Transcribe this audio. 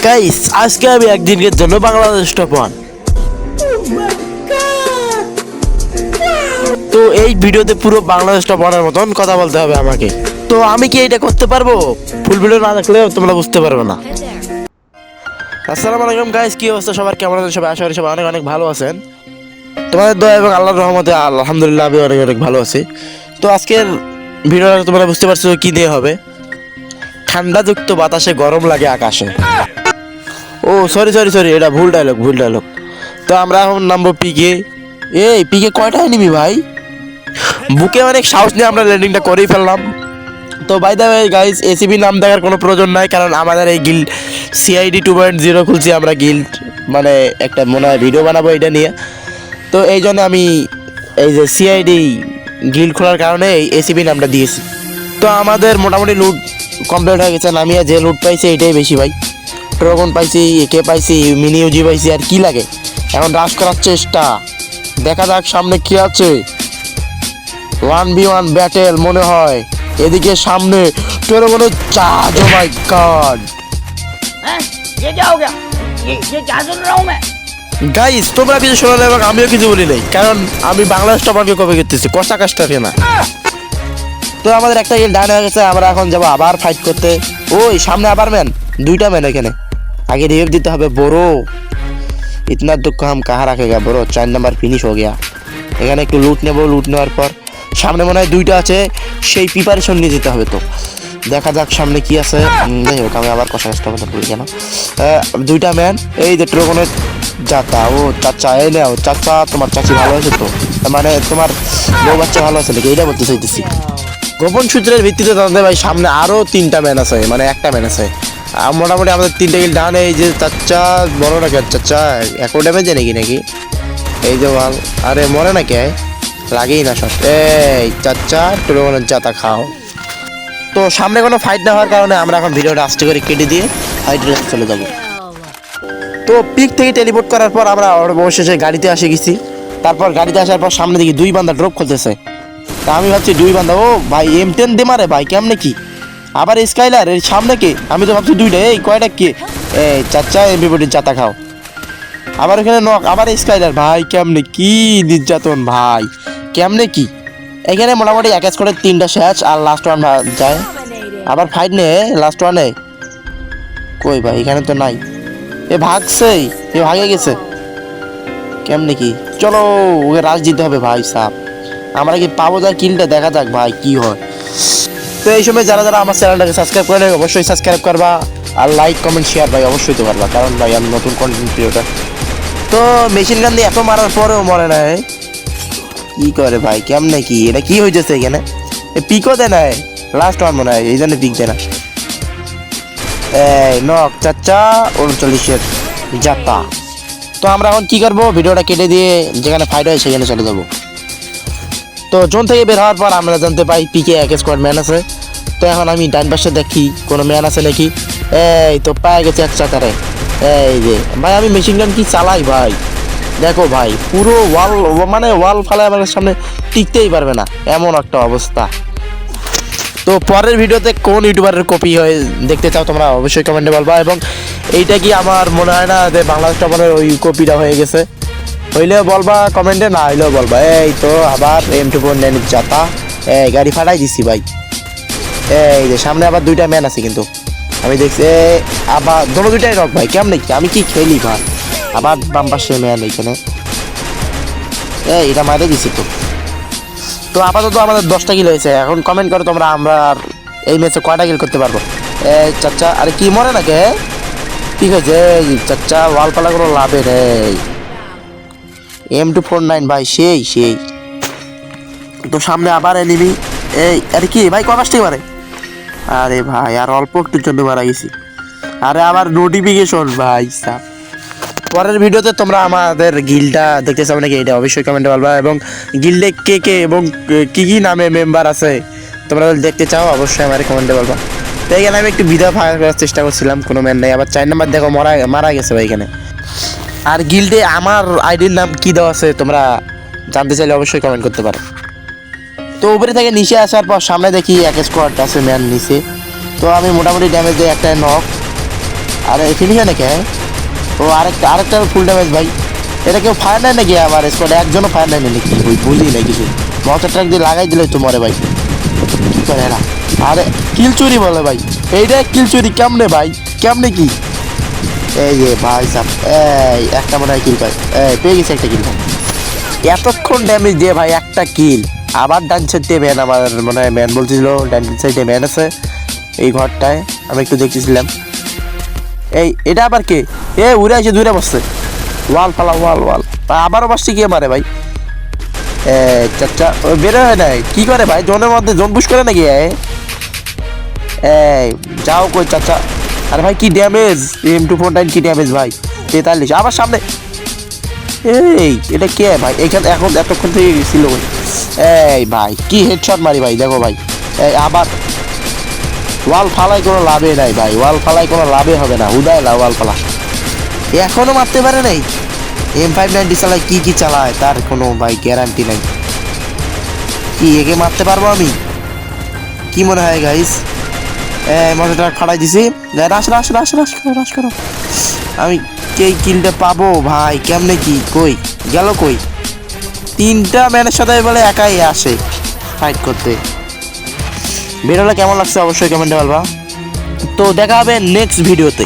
Guys আজকে আমি একদিনের জন্য বাংলাদেশ টপ ওয়ান। তো এই ভিডিওতে পুরো বাংলাদেশ টপ ওয়ানের মতন কথা বলতে হবে আমাকে। তো আমি কি এটা করতে পারবো? ফুল ভিডিও না দেখলেও তোমরা বুঝতে পারবে না। আসসালামু আলাইকুম গাইস, কি অবস্থা সবার, কেমন আছেন সবাই? আশা করি সবাই অনেক অনেক ভালো আছেন। তোমাদের দয়া এবং আল্লাহর রহমতে আলহামদুলিল্লাহ আমি অনেক অনেক ভালো আছি। তো আজকের ভিডিওটা তোমরা বুঝতে পারছো কি দিয়ে হবে। ঠান্ডাযুক্ত বাতাসে গরম লাগে আকাশে। ও সরি, এটা ভুল ডায়লগ। তো আমরা এখন নামবো পিকে। এই পিকে কয়টায় নিবি ভাই? বুকে অনেক সাহস নিয়ে আমরা ল্যান্ডিংটা করেই ফেললাম। তো by the way guys, ACB নাম দেখার কোনো প্রয়োজন নাই, কারণ আমাদের এই গিল্ড সিআইডি 2.0 খুলছি আমরা গিল্ড, মানে একটা মনে হয় ভিডিও বানাবো এটা নিয়ে। তো এই জন্য আমি এই যে সিআইডি গিল্ড খোলার কারণে এই এসিবি নামটা দিয়েছি। তো আমাদের মোটামুটি লুট কমপ্লিট হয়ে গেছে। নামিয়ে যে লুট পাইছি এটাই বেশি ভাই। ড্রাগন পাইছি, একে পাইছি, মিনি ইউজি পাইছি, আর কি লাগে। এখন রাশ করার চেষ্টা, দেখা যাক সামনে কি আছে। 1v1 ব্যাটেল মনে হয় এদিকে সামনে। তোর মনে চার্জ, ও মাই গড। ये क्या हो गया? ये क्या सुन रहा हूँ मैं? গাইস তোমরা কিছু শোনো না এবং আমিও কিছু বলি নাই, কারণ আমি বাংলাদেশ টপারকে কপি করতেছি, কষা কাজটাকে না। তো আমাদের একটা গিল ডাউন হয়ে গেছে, আমরা এখন যাবো আবার ফাইট করতে। ওই সামনে আবার ম্যান, দুইটা ম্যান এখানে। आगे रिवाइव देते হবে বড়। इतना दुख हम कहाँ रखेगा বড়। 4 নাম্বার ফিনিশ হয়ে গেছে। এখানে একটু লুট নেব, লুট নেওয়ার পর সামনে মনে হয় দুইটা আছে, সেই প্রিপারেশন নিয়ে যেতে হবে। তো দেখা যাক সামনে কি আছে। যাই হোক আমি আবার কষা কাজটা কথা বলি কেন। দুইটা ম্যান, এই যে ট্রোগনের যাতা। ও চাচা, এই নাও চাচা, তোমার চাচি ভালো আছে তো? মানে তোমার বউ বাচ্চা ভালো আছে নাকি, এইটা বলতে চাইতেছি। গোপন সূত্রের ভিত্তিতে জানতে ভাই সামনে আরো 3টা ম্যান আছে, মানে একটা ম্যান আছে। আর মোটামুটি আমাদের 3টে কিল ডান। এই যে চাচা বড় নাকি, চাচা একো ড্যামেজে নাকি এই যে ওয়াল। আরে মরে নাকি, লাগেই না শট। এই চাচা ট্রোগনের যাতা খাও। তো সামনে কোনো ফাইট না হওয়ার কারণে আমরা এখন ভিডিওটা আস্তে করে কেটে দিয়ে ফাইট রেস চলে যাবো। তো পিক থেকে টেলিপোর্ট করার পর আমরা অবশেষে গাড়িতে এসে গেছি। তারপর গাড়িতে আসার পর সামনে দিকে 2 বান্দা ড্রপ করতেছে। তা আমি ভাবছি 2 বান্দা, ও ভাই M10 দে মারে ভাই, কেমনে কি আবার স্কাইলার এর সামনে কে? আমি তো ভাবছি 2টা। এই কয়টা কে? এই চাচা এমবিবডির চাতা খাও। আবার এখানে নক, আবার স্কাইলার। ভাই কেমনে কি নির্যাতন ভাই, কেমনে কি। এখানে মোটামুটি এক এক করে 3টা শেষ, আর লাস্ট ওয়ান যায়। আবার ফাইট নে লাস্ট ওয়ানে। কই ভাই এখানে তো নাই। এ ভাগছেই, এ ভাগে গেছে কেমনে কি। চলো ওকে রাশ দিতে হবে ভাই সাপ। আমরা কি পাবো যা কিলটা, দেখা যাক ভাই কি হয়। তো এই সময় যারা যারা আমার চ্যানেলটাকে সাবস্ক্রাইব করে নেবে অবশ্যই সাবস্ক্রাইব করবা, আর লাইক কমেন্ট শেয়ার ভাই অবশ্যই তো পারবা, কারণ ভাই আমি নতুন কন্টেন্ট ক্রিয়েটর। তো মেশিন গান দিয়ে এত মারার পরেও মরে নাই, কি করে ভাই কেমনে কি, এটা কি হইতেছে এখানে। পিকও দেয় নাই, লাস্ট ওয়ান মনে হয় এই জন্য পিক দেয় না। এই নক চাচা 39-এর যাত্রা। তো আমরা এখন কি করবো, ভিডিওটা কেটে দিয়ে যেখানে ফাইট হয় সেখানে চলে যাবো। তো জোন থেকে বের হওয়ার পর আমরা জানতে পাই পিকে এক স্কোয়াড ম্যান আছে। তো এখন আমি ডান পাশে দেখি কোনো ম্যান আছে নাকি। এই তো পায়ে গেছে এক চাকারে। এই যে ভাই আমি মেশিন গান কি চালাই ভাই, দেখো ভাই পুরো ওয়াল, মানে ওয়াল ফালায় আমাদের সামনে টিকতেই পারবে না, এমন একটা অবস্থা। তো পরের ভিডিওতে কোন ইউটিউবারের কপি হয়ে দেখতে চাও তোমরা অবশ্যই কমেন্টে বলবা। এবং এইটা কি আমার মনে হয় না যে বাংলাদেশ টপারের ওই কপিটা হয়ে গেছে, হইলেও বলবা কমেন্টে, না হইলেও বলবা। এই তো আবার M249 যাতা। এই গাড়ি ফাটাই দিছি ভাই। এই যে সামনে আবার 2টা ম্যান আছে কিন্তু আমি দেখছি। আবার দুটাই রক ভাই, কেমন কি আমি কি খেলি ভাই। আবার বাম পাশে ম্যান এইখানে। এটা মারে দিছি তো। তো আপাতত আমাদের 10টা কিল হয়েছে। এখন কমেন্ট করো তোমরা আমরা আর এই ম্যাচে কয়টা কিল করতে পারবো। এই চাচা, আরে কি মরে নাকি, ঠিক আছে চাচা ওয়াল পালা কোনো লাভে নেই। M249 ভাই সেই। তো সামনে আবার এনিমি। এই আরে কি ভাই কয় পাঁচটি মারে। আরে ভাই আর অল্প একটুর জন্য মারা গেছি। আরে আবার নোটিফিকেশন ভাই সাপ। পরের ভিডিওতে তোমরা আমাদের গিল্ডটা দেখতে চাও নাকি এটা অবশ্যই কমেন্টে বলবা। এবং গিল্ডে কে কে এবং কি কি নামে মেম্বার আছে তোমরা যদি দেখতে চাও অবশ্যই আমার কমেন্টে বলবা। তো এখানে আমি একটু ভিডিও ফায়ার করার চেষ্টা করছিলাম, কোনো ম্যান নেই। আবার 4 নাম্বার দেখো মারা গেছে ভাই এখানে। আর গিল্ডে আমার আইডির নাম কি দেওয়া আছে তোমরা জানতে চাইলে অবশ্যই কমেন্ট করতে পারো। তো উপরে থেকে নিচে আসার পর সামনে দেখি এক স্কোয়াড আছে ম্যান নিচে। তো আমি মোটামুটি ড্যামেজ দিই, একটা নক। আরে ফিনিশার নাকি? ও আরেকটা ফুল ড্যামেজ ভাই। এটা কেউ ফায়ার নেয় নাকি আমার স্কোয়াডে? একজনও ফায়ার নেয় নাকি? ওই বুঝি না কিছু। মশার ট্রাক দিয়ে লাগাই দিলে তো মরে ভাই। কি করে এরা? আরে কিল চুরি বলে ভাই। এইটা কিল চুরি কেমনে ভাই? কেমনে কি? এই যে ভাই সাব, এই একটা মনে হয় কিল পাই। এই পেয়ে গেছে একটা কিল ভাই। এতক্ষণ ড্যামেজ দিয়ে ভাই একটা কিল। আবার ডান সাইডে ম্যান, আমার মনে হয় ম্যান বলছিল ডান সাইডে ম্যান আছে এই ঘরটায়। আমি একটু দেখতেছিলাম। এটা আবার কে? উড়ে আছে, দূরে বসছে। ওয়াল ফালা, ওয়াল আবারও বসছে। কে মারে ভাই? চাচা বেরো হয় নাই কি করে ভাই? জোনের মধ্যে জোন পুশ করে নাকি? যাও কই চাচা। আরে ভাই কি ড্যামেজ! M249 কি ড্যামেজ ভাই! 43 আবার সামনে। এটা কে ভাই? এখন এতক্ষণ থেকে ছিল ভাই। ভাই কি হেডশট মারি ভাই, দেখো ভাই। আবার ওয়াল ফালাই কোনো লাভে নাই ভাই, ওয়াল ফালাই কোনো লাভে হবে না। হুদায় ওয়াল ফালা এখনো মারতে পারে নাই। M590 চালায়, কি চালায় তার কোনো ভাই গ্যারান্টি নাই। কি একে মারতে পারবো আমি? কি মনে হয় গাইস? মজাটা খাড়াই দিছি। রাশ করো। আমি কে কিলটা পাবো ভাই? কেমনে কি? কই গেল কই? 3টা ম্যানের সাথে বলে একাই আসে ফাইট করতে। ভিডিওটা কেমন লাগছে অবশ্যই কমেন্টে বলবা। তো দেখা হবে নেক্সট ভিডিওতে।